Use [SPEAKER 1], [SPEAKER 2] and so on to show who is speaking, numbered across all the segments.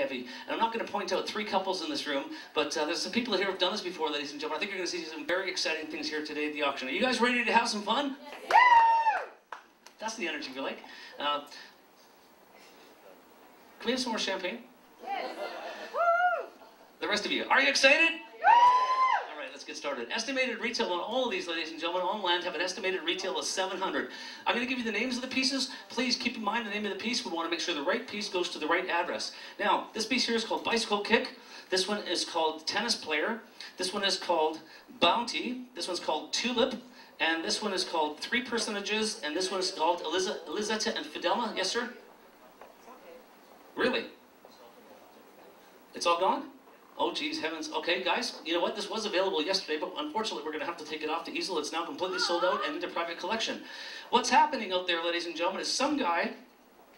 [SPEAKER 1] heavy. And I'm not going to point out 3 couples in this room, but there's some people here who have done this before, ladies and gentlemen. I think you're going to see some very exciting things here today at the auction. Are you guys ready to have some fun? Yes. That's the energy we like. Can we have some more champagne? Yes. The rest of you, are you excited? All right, let's get started. Estimated retail on all of these, ladies and gentlemen, on land have an estimated retail of $700. I'm going to give you the names of the pieces. Please keep in mind the name of the piece. We want to make sure the right piece goes to the right address. Now, this piece here is called Bicycle Kick. This one is called Tennis Player. This one is called Bounty. This one's called Tulip. And this one is called 3 Personages. And this one is called Elizetta and Fidelma. Yes, sir? Really? It's all gone? Oh, geez, heavens. Okay, guys, you know what? This was available yesterday, but unfortunately, we're going to have to take it off the easel. It's now completely sold out and into private collection. What's happening out there, ladies and gentlemen, is some guy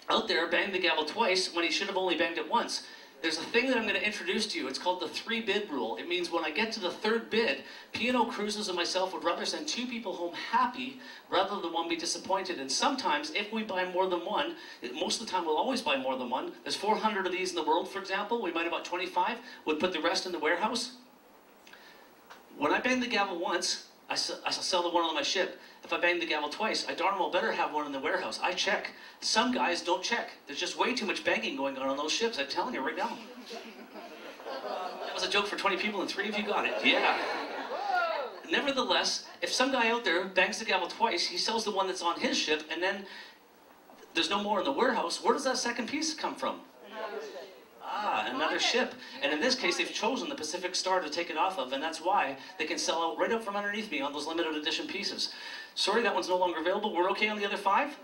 [SPEAKER 1] out there banged the gavel twice when he should have only banged it once. There's a thing that I'm going to introduce to you. It's called the 3-bid rule. It means when I get to the 3rd bid, P&O Cruises and myself would rather send 2 people home happy rather than one be disappointed. And sometimes, if we buy more than one, most of the time we'll always buy more than one. There's 400 of these in the world, for example. We might have about 25. We'd put the rest in the warehouse. When I bang the gavel once, I sell the one on my ship. If I bang the gavel twice, I darn well better have one in the warehouse. I check. Some guys don't check. There's just way too much banging going on those ships. I'm telling you right now. That was a joke for 20 people and 3 of you got it. Yeah. Nevertheless, if some guy out there bangs the gavel twice, he sells the one that's on his ship, and then there's no more in the warehouse. Where does that second piece come from? Another ship. And in this case, they've chosen the Pacific Star to take it off of, and that's why they can sell out right up from underneath me on those limited edition pieces. Sorry, that one's no longer available. We're okay on the other 5?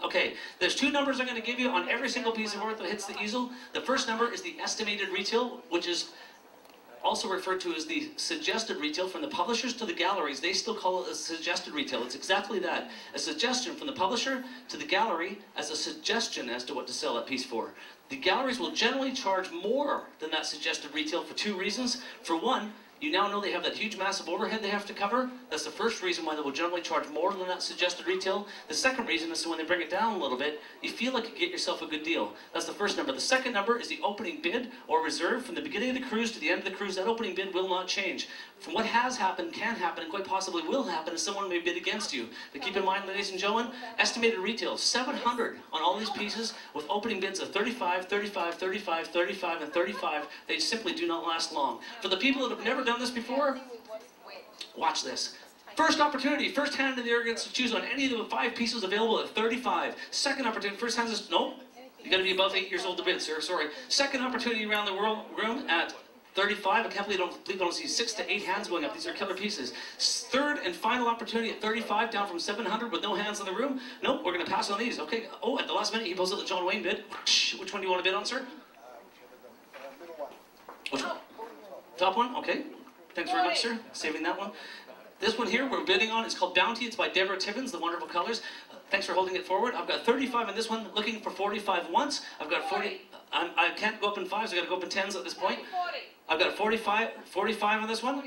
[SPEAKER 1] Okay, there's 2 numbers I'm going to give you on every single piece of work that hits the easel. The first number is the estimated retail, which is also referred to as the suggested retail. From the publishers to the galleries, they still call it a suggested retail. It's exactly that. A suggestion from the publisher to the gallery as a suggestion as to what to sell that piece for. The galleries will generally charge more than that suggested retail for 2 reasons. For one, you now know they have that huge massive overhead they have to cover. That's the first reason why they will generally charge more than that suggested retail. The second reason is when they bring it down a little bit, you feel like you get yourself a good deal. That's the first number. The second number is the opening bid or reserve. From the beginning of the cruise to the end of the cruise, that opening bid will not change. From what has happened, can happen, and quite possibly will happen is someone may bid against you. But keep in mind, ladies and gentlemen, estimated retail, 700 on all these pieces with opening bids of 35, 35, 35, 35, and 35. They simply do not last long. For the people that have never done this before, watch this. First opportunity, first hand in the air gets to choose on any of the 5 pieces available at 35. Second opportunity, first hand is, no, you got to be above 8 years old to bid, sir, sorry. Second opportunity around the room at 35. I can't believe I don't see 6 to 8 hands going up. These are killer pieces. Third and final opportunity at 35, down from 700 with no hands in the room. Nope, we're going to pass on these. Okay. Oh, at the last minute, he pulls out the John Wayne bid. Which one do you want to bid on, sir? Which one? Top one? Okay. Thanks very much, sir. Saving that one. This one here we're bidding on. It's called Bounty. It's by Deborah Tibbins, the wonderful colors. Thanks for holding it forward. I've got 35 on this one, looking for 45 once. I've got 40. I can't go up in 5s. I've got to go up in 10s at this point. I've got 45 on this one.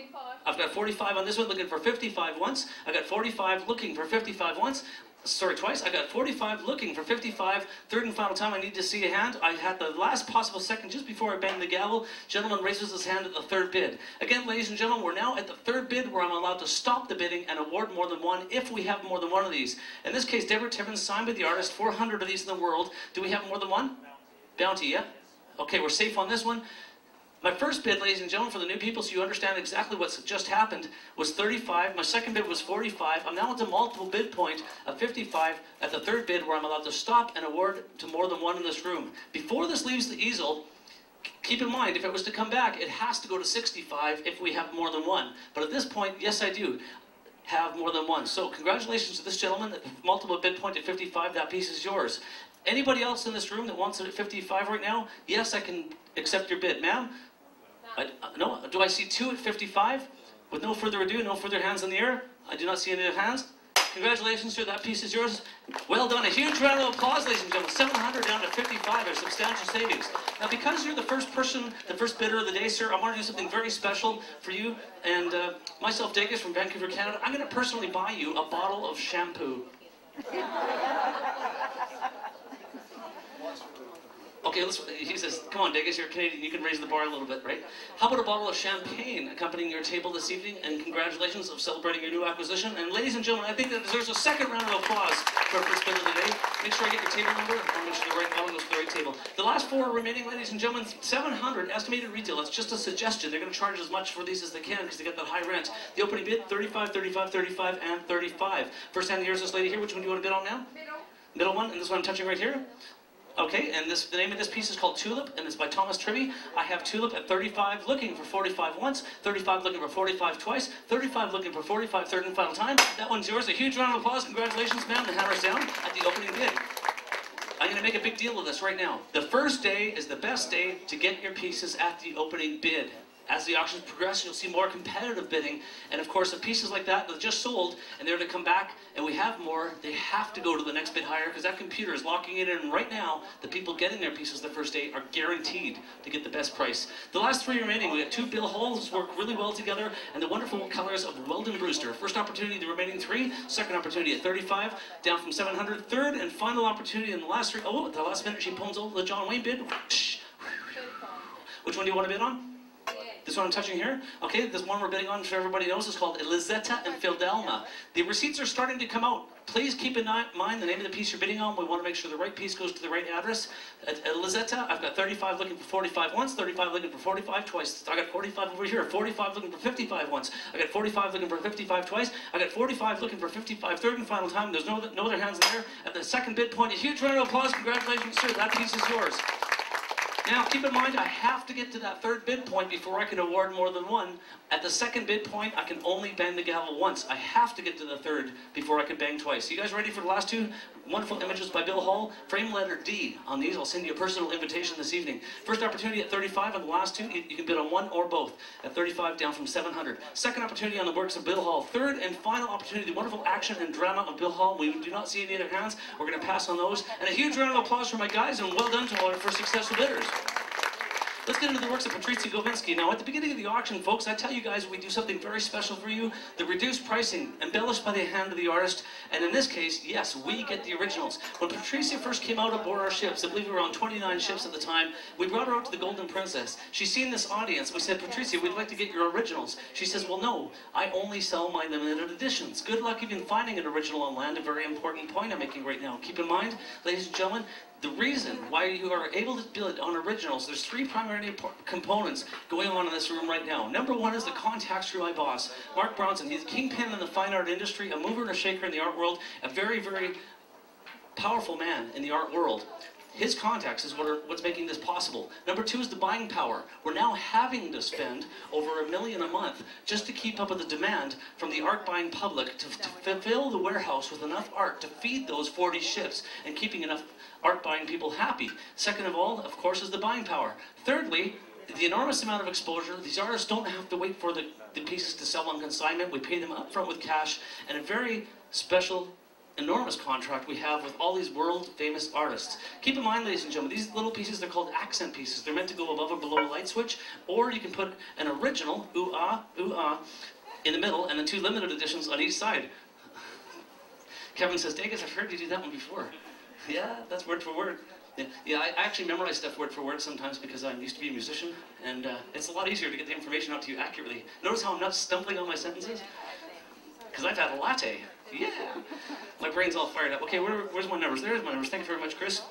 [SPEAKER 1] I've got 45 on this one, looking for 55 once. I've got 45 looking for 55 once. Sorry, twice. I got 45 looking for 55. Third and final time I need to see a hand. I had the last possible second just before I banged the gavel. Gentleman raises his hand at the 3rd bid. Again, ladies and gentlemen, we're now at the 3rd bid where I'm allowed to stop the bidding and award more than one if we have more than one of these. In this case, Deborah Tibbins signed by the artist, 400 of these in the world. Do we have more than one? Bounty, yeah? Okay, we're safe on this one. My first bid, ladies and gentlemen, for the new people, so you understand exactly what's just happened, was 35. My second bid was 45. I'm now at the multiple bid point of 55 at the 3rd bid where I'm allowed to stop and award to more than one in this room. Before this leaves the easel, keep in mind, if it was to come back, it has to go to 65 if we have more than one. But at this point, yes, I do have more than one. So congratulations to this gentleman at the multiple bid point at 55. That piece is yours. Anybody else in this room that wants it at 55 right now? Yes, I can accept your bid. Ma'am? No, do I see 2 at 55? With no further ado, no further hands in the air. I do not see any other hands. Congratulations, sir. That piece is yours. Well done. A huge round of applause, ladies and gentlemen. 700 down to 55 are substantial savings. Now, because you're the first person, the first bidder of the day, sir, I want to do something very special for you. And myself, Degas from Vancouver, Canada, I'm going to personally buy you a bottle of shampoo. Okay, he says, come on, Degas, you're Canadian, you can raise the bar a little bit, right? How about a bottle of champagne accompanying your table this evening? And congratulations of celebrating your new acquisition. And ladies and gentlemen, I think that deserves a second round of applause for our first bid of the day. Make sure I get your table number. I want to make sure the right bottle goes to the right table. The last four remaining, ladies and gentlemen, 700 estimated retail. That's just a suggestion. They're going to charge as much for these as they can because they got that high rent. The opening bid, 35, 35, 35, and 35. First hand, here's this lady here. Which one do you want to bid on now? Middle one, and this one I'm touching right here. Okay, and the name of this piece is called Tulip, and it's by Thomas Tribby. I have Tulip at 35, looking for 45 once, 35 looking for 45 twice, 35 looking for 45 third and final time. That one's yours. A huge round of applause. Congratulations, ma'am. The hammer's down at the opening bid. I'm going to make a big deal of this right now. The first day is the best day to get your pieces at the opening bid. As the auctions progress, you'll see more competitive bidding. And of course, the pieces like that just sold, and they're to come back, and we have more, they have to go to the next bid higher, because that computer is locking it in right now. The people getting their pieces the first day are guaranteed to get the best price. The last three remaining, we got two bill holes, work really well together, and the wonderful colors of Weldon Brewster. First opportunity, the remaining three. Second opportunity at 35, down from 700. Third and final opportunity in the last three. Oh, at the last minute, she pulls over the John Wayne bid. Which one do you want to bid on? This one I'm touching here. Okay, this one we're bidding on, so everybody knows, is called Elizetta and Fidelma. The receipts are starting to come out. Please keep in mind the name of the piece you're bidding on. We want to make sure the right piece goes to the right address. At Elizetta, I've got 35 looking for 45 once, 35 looking for 45 twice. I got 45 over here, 45 looking for 55 once. I got 45 looking for 55 twice. I got 45 looking for 55 third and final time. There's no other hands in there. At the second bid point, a huge round of applause. Congratulations, sir. That piece is yours. Now, keep in mind, I have to get to that third bid point before I can award more than one. At the second bid point, I can only bang the gavel once. I have to get to the third before I can bang twice. You guys ready for the last two wonderful images by Bill Hall? Frame letter D on these. I'll send you a personal invitation this evening. First opportunity at 35 on the last two. You can bid on one or both. At 35, down from 700. Second opportunity on the works of Bill Hall. Third and final opportunity, the wonderful action and drama of Bill Hall. We do not see any other hands. We're going to pass on those. And a huge round of applause for my guys, and well done to all our first successful bidders. Let's get into the works of Patrizia Govinsky. Now, at the beginning of the auction, folks, I tell you guys we do something very special for you. The reduced pricing, embellished by the hand of the artist. And in this case, yes, we get the originals. When Patrizia first came out aboard our ships, I believe we were on 29 ships at the time, we brought her out to the Golden Princess. She's seen this audience. We said, Patrizia, we'd like to get your originals. She says, well, no, I only sell my limited editions. Good luck even finding an original on land, a very important point I'm making right now. Keep in mind, ladies and gentlemen, the reason why you are able to build on originals, there's three primary components going on in this room right now. Number one is the contacts through my boss, Mark Bronson. He's a kingpin in the fine art industry, a mover and a shaker in the art world, a very, very powerful man in the art world. His contacts is what's making this possible. Number two is the buying power. We're now having to spend over $1 million a month just to keep up with the demand from the art buying public to fill the warehouse with enough art to feed those 40 ships and keeping enough art buying people happy. Second of all, of course, is the buying power. Thirdly, the enormous amount of exposure. These artists don't have to wait for the pieces to sell on consignment. We pay them up front with cash, and a very special, enormous contract we have with all these world-famous artists. Keep in mind, ladies and gentlemen, these little pieces, they're called accent pieces. They're meant to go above or below a light switch, or you can put an original, ooh-ah, in the middle, and then two limited editions on each side. Kevin says, Degas, I've heard you do that one before. Yeah, that's word for word. Yeah, I actually memorize stuff word for word sometimes because I used to be a musician, and it's a lot easier to get the information out to you accurately. Notice how I'm not stumbling on my sentences? Because I've had a latte. Yeah. My brain's all fired up. Okay, where's my numbers? There's my numbers. Thank you very much, Chris.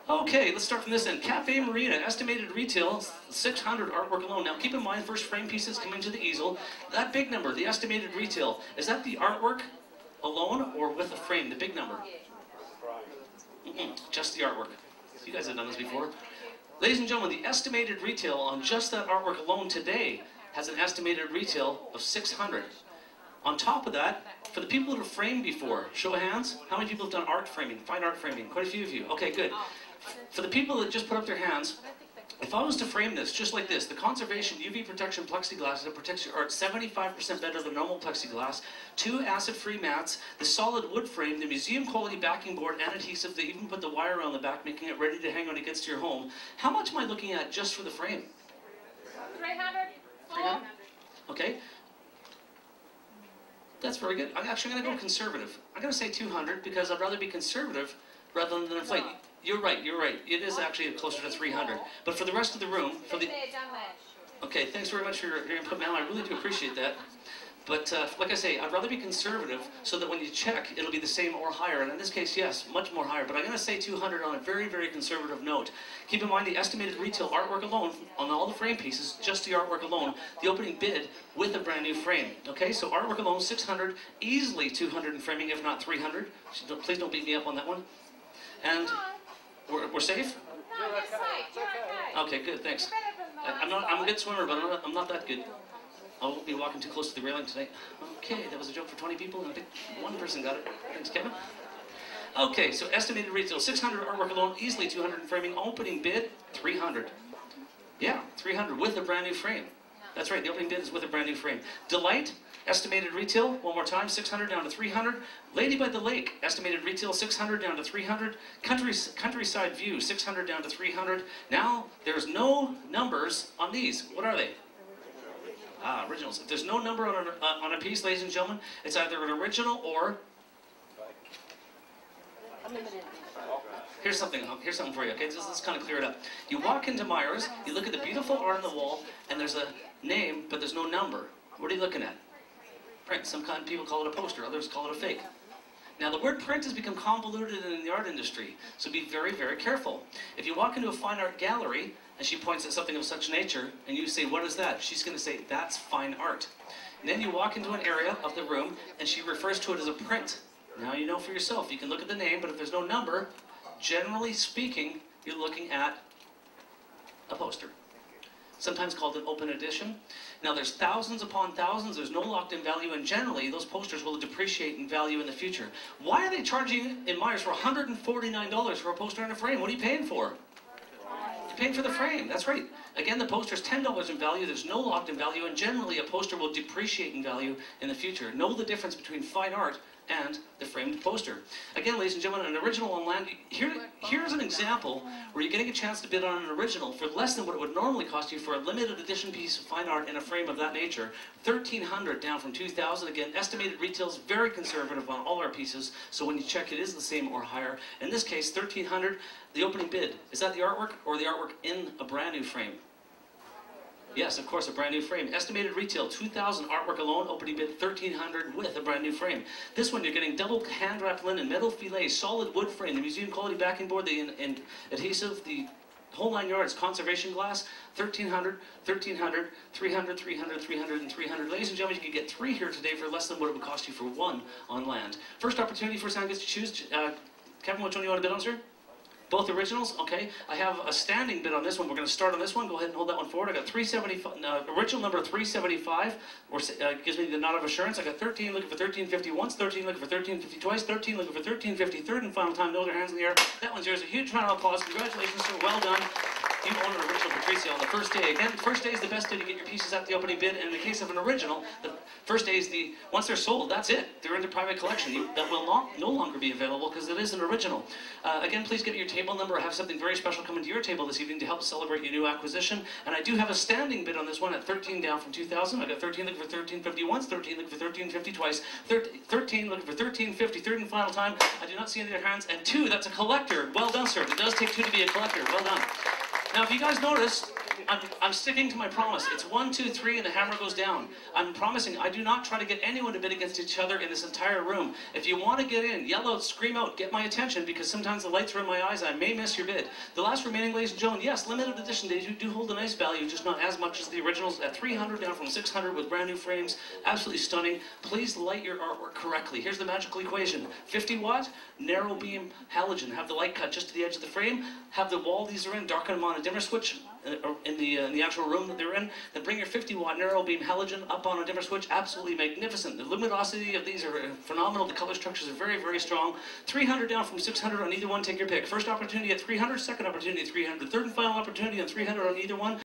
[SPEAKER 1] Okay, let's start from this end. Cafe Marina, estimated retail, 600 artwork alone. Now, keep in mind, first frame pieces coming to the easel. That big number, the estimated retail, is that the artwork alone or with a frame, the big number? Just the artwork. You guys have done this before. Ladies and gentlemen, the estimated retail on just that artwork alone today has an estimated retail of 600. On top of that, for the people that have framed before, show of hands, how many people have done art framing, fine art framing? Quite a few of you. Okay, good. For the people that just put up their hands, if I was to frame this just like this, the conservation UV protection plexiglass that protects your art 75% better than normal plexiglass, 2 acid-free mats, the solid wood frame, the museum quality backing board and adhesive, they even put the wire on the back, making it ready to hang when it gets to your home. How much am I looking at just for the frame?
[SPEAKER 2] 300.
[SPEAKER 1] 300? Okay. That's very good. I'm actually going to go conservative. I'm going to say 200 because I'd rather be conservative rather than inflate. You're right, you're right. It is actually closer to 300. But for the rest of the room, for the... Okay, thanks very much for your input, Mal. I really do appreciate that. But like I say, I'd rather be conservative so that when you check, it'll be the same or higher. And in this case, yes, much more higher. But I'm going to say 200 on a very, very conservative note. Keep in mind the estimated retail artwork alone, on all the frame pieces, just the artwork alone, the opening bid with a brand new frame. Okay, so artwork alone, 600, easily 200 in framing, if not 300. Please don't beat me up on that one. And we're safe?
[SPEAKER 2] No, you're safe. You're okay.
[SPEAKER 1] Okay, good, thanks.
[SPEAKER 2] I'm
[SPEAKER 1] I'm a good swimmer, but I'm not that good. I won't be walking too close to the railing tonight. Okay, that was a joke for 20 people, and I think one person got it. Thanks, Kevin. Okay, so estimated retail, 600 artwork alone, easily 200 in framing. Opening bid, 300. Yeah, 300 with a brand new frame. That's right, the opening bid is with a brand new frame. Delight, estimated retail, one more time, 600 down to 300. Lady by the Lake, estimated retail, 600 down to 300. Countryside View, 600 down to 300. Now, there's no numbers on these. What are they? Originals. If there's no number on a piece, ladies and gentlemen, it's either an original or... Here's something for you, okay? Let's kind of clear it up. You walk into Myers, you look at the beautiful art on the wall, and there's a name, but there's no number. What are you looking at? Print. Some kind of people call it a poster, others call it a fake. Now, the word print has become convoluted in the art industry, so be very, very careful. If you walk into a fine art gallery, and she points at something of such nature, and you say, what is that? She's going to say, that's fine art. And then you walk into an area of the room, and she refers to it as a print. Now you know for yourself. You can look at the name, but if there's no number, generally speaking, you're looking at a poster. Sometimes called an open edition. Now there's thousands upon thousands, there's no locked-in value, and generally those posters will depreciate in value in the future. Why are they charging in Myers for $149 for a poster and a frame? What are you paying for? Paying for the frame, that's right. Again, the poster's $10 in value, there's no locked-in value, and generally a poster will depreciate in value in the future. Know the difference between fine art and the framed poster. Again, ladies and gentlemen, an original on land, here's an example where you're getting a chance to bid on an original for less than what it would normally cost you for a limited edition piece of fine art in a frame of that nature. $1,300 down from $2,000. Again, estimated retail's very conservative on all our pieces, so when you check it is the same or higher. In this case, $1,300, the opening bid. Is that the artwork or the artwork in a brand new frame? Yes, of course, a brand new frame. Estimated retail, $2,000 artwork alone, opening bid $1,300 with a brand new frame. This one, you're getting double hand-wrapped linen, metal filet, solid wood frame, the museum quality backing board, the adhesive, the whole 9 yards, conservation glass, $1,300, $1,300, $300, $300, $300, and $300. Ladies and gentlemen, you can get 3 here today for less than what it would cost you for 1 on land. First opportunity for someone gets to choose. Kevin, which one do you want to bid on, sir? Both originals? Okay. I have a standing bid on this one. We're going to start on this one. Go ahead and hold that one forward. I got 375, original number 375, or gives me the nod of assurance. I got 13 looking for 1350 once, 13 looking for 1350 twice, 13 looking for 1350 third and final time. No other hands in the air. That one's yours. A huge round of applause. Congratulations, sir. Well done. You own an original Patricia on the first day. Again, the first day is the best day to get your pieces at the opening bid. And in the case of an original, the first day is once they're sold, that's it. They're into private collection. That will no longer be available because it is an original. Again, please get your table number. I have something very special coming to your table this evening to help celebrate your new acquisition. And I do have a standing bid on this one at 13 down from 2,000. I got 13 looking for 1350 once, 13 looking for 1350 twice, 13 looking for 1350 third and final time. I do not see any other hands. And 2, that's a collector. Well done, sir. It does take 2 to be a collector. Well done. Now, if you guys notice, I'm sticking to my promise. It's 1, 2, 3, and the hammer goes down. I'm promising I do not try to get anyone to bid against each other in this entire room. If you want to get in, yell out, scream out, get my attention, because sometimes the lights are in my eyes. I may miss your bid. The last remaining, ladies and gentlemen, yes, limited edition days do hold a nice value, just not as much as the originals. At 300 down from 600 with brand new frames, absolutely stunning. Please light your artwork correctly. Here's the magical equation: 50 watt, narrow beam halogen. Have the light cut just to the edge of the frame. Have the wall these are in, darken them on a dimmer switch in the actual room that they're in. Then bring your 50 watt narrow beam halogen up on a dimmer switch. Absolutely magnificent. The luminosity of these are phenomenal. The color structures are very, very strong. 300 down from 600 on either one. Take your pick. First opportunity at 300, second opportunity at 300, third and final opportunity on 300 on either one.